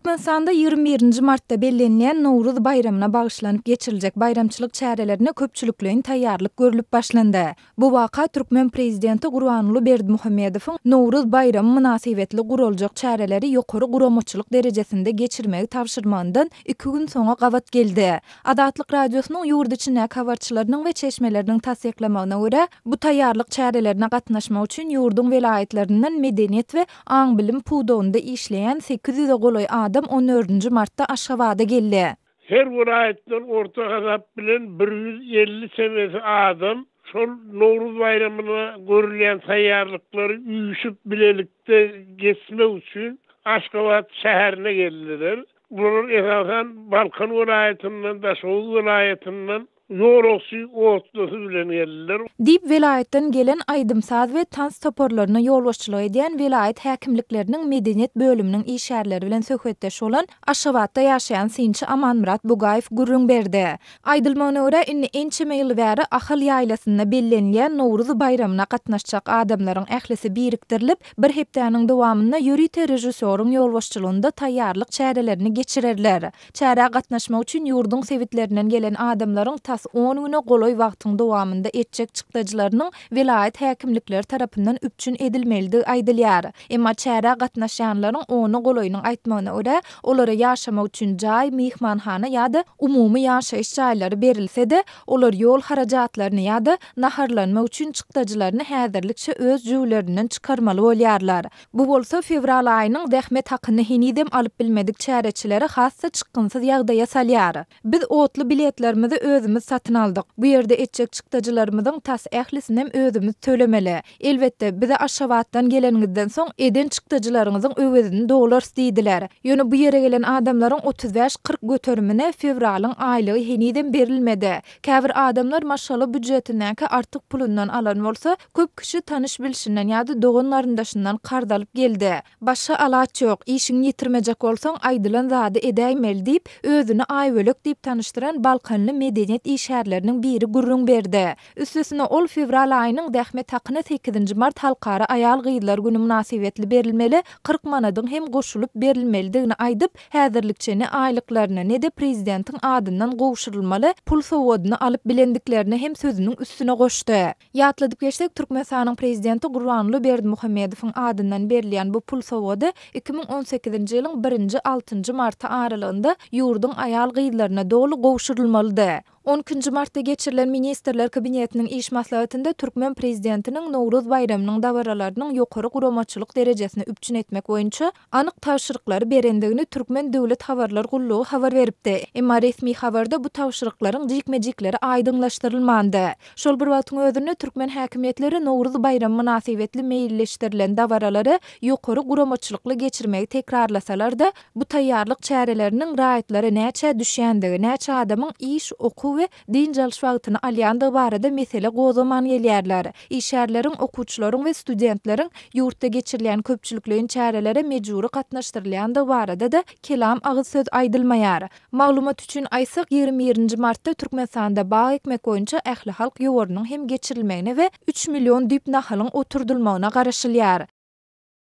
Türkmenistanda 21 martda bellenýän Nowruz bayramyna bagyşlanyp geçiriljek bayramçylyk çärelerine köpçüliklerin taýýarlyk görülüp başlandy. Bu waka Türkmen prezidenti Gurbanuly Berdimuhammedowyň Nowruz bayramy münasibetli guraljak çäreleri ýokary guramaçylyk derejesinde geçirmegi tapşyrmandan 2 gün soňa gawat geldi. Adatlyk radiosynyň ýurt içindäki habarçylarynyň we çeşmeleriniň tasdiklamagyna görä, bu taýýarlyk çärelerine gatnaşmak üçin ýurdun welaýetlerinden medeniýet we aň bilim puwdawynda işleýän 800 golay adam 14 martda Aşgabatda geldi. Her vilayetden orta hasap bilen 150 seviyesi adam şol Nowruz bayramyna görülen taýýarlyklary üýüşüp bilelikde geçmek üçin Aşgabat şäherine geldiler. Bunlar esasen Balkan vilayetinden da Şol vilayetinden Ýoroksy otlusy bilen geldiler. Dip welaýetden gelen aýdymsaz we tans toporlaryna ýolbaşçylyk edýän welaýet häkimlikleriniň medeniýet bölüminiň işgärleri bilen söhbetdeş bolan Aşgabatda ýaşaýan Sinçi Amanmurat Bugaýew gurrun berdi. Aýdylmagyna görä inni ençeme ýyl bäri Ahal ýaýlasyna bellenýän Nowruz bayramyna gatnaşjak adamlaryň ählisi birikdirilip, bir hepdäniň dowamynda ýörite rejissöryň ýolbaşçylygynda taýýarlyk çärelerini geçirerler. Çäre gatnaşmak üçin ýurdun sewitlerinden gelen adamlaryň 10 güne golay wagtyň dowamynda etjek çykdyjylarynyň welaýet häkimlikleri tarapyndan üpçün edilmeligi aýdylýar. Emma çäre gatnaşanlaryň onu golaýynyň aýtmagyna görä, olara ýaşamak üçin jaý, mihmanhana ýa-da umumy ýaşaýyş jaýlary berilse-de, olar ýol harajatlaryny ýa-da naharlanmak üçin çykdyjylaryny häzirlikçe öz jüwlerinden çykarmaly bolýarlar. Bu bolsa fevral aýynyň dähmet hakyny hinidem alyp bilmedik çäreçileri hassa çykgynsyz ýagdaýa salýar. Biz otly biletlerimizi özümiz satyn aldyk. Bu ýerde etjek çykdyjylarymyzyň tas ählisini hem özümiz tölemeli. Elbetde bize Aşgabatdan gelenigizden soň eden çykdyjylaryňyzyň öwedini dolar diýdiler. Ýöne bu ýere gelen adamlaryň 35-40 götermine fevralyň aýlygy heniden berilmedi. Käbir adamlar maşallah büdjetindäki artyk pulundan alan bolsa, köp kişi tanyş bilşinden ýa-da dogan garyndaşyndan kardalyp geldi. Başga alaç ýok, işiňi ýitirmejek bolsaň aýdylan zady edäýmeli diýip özüni aýbölek diýip tanyşdyran Balkanly medeniýet işgärleriniň biri gurrun berdi. Üstesine ol fevral aýynyň dähmet hakyna 8 mart halkara aýal gyýdylar güni münasibetli berilmeli, 40 manadyň hem goşulyp berilmelidigini aýdyp, häzirlikçe ne aýlyklaryna ne de prezidentiň adyndan gowşurulmaly pul sowadyny alyp bilendiklerini hem sözüniň üstüne goşdy. Ýatladyp geçsek, Türkmenistanyň prezidenti Gurbanuly Berdimuhammedowyň adyndan berilýän bu pul sowady 2018-nji ýylyň 1-6 marty aralygynda ýurdun aýal gyýdylaryna dolu gowşurulmalydy. 12 martda geçirilen Ministrler Kabinetiniň iş maslahatynda Türkmen prezidentiniň Nowruz bayramynyň dawaralarynyň ýokary guramaçylyk derejesine üpçün etmek boýunça anyk tapşyryklary berendigini Türkmen Döwlet Habarlar Gullugy habar beripdi. Emma resmi habarda bu tapşyryklaryň jikmejikleri aýdynlaşdyrylmandy. Şol bir wagtyň özünde Türkmen häkimetleri Nowruz bayramy münasibetli meýilleşdirilen dawaralary ýokary guramaçylykly geçirmegi tekrarlasalar-da, bu taýýarlyk çäreleriniň raýatlary näçe düşýändigi, näçe adamyň iş, okuw we din jalşwagyny alýandy barada mesele gozaman gelýärler. İşgärleriň, okuwçylaryň we studentleriň ýurtda geçirilen köpçüliklerin çärelere mejburi gatnaşdyrylýandy barada da kelam agyz söz aýdylmaýar. Maglumat üçin aýsak 21 martda Türkmenistanda bag ekmek boýunça ähli halk ýowarynyň hem geçirilmegine we 3 million düp nahalyň oturdylmagyna garaşylýar.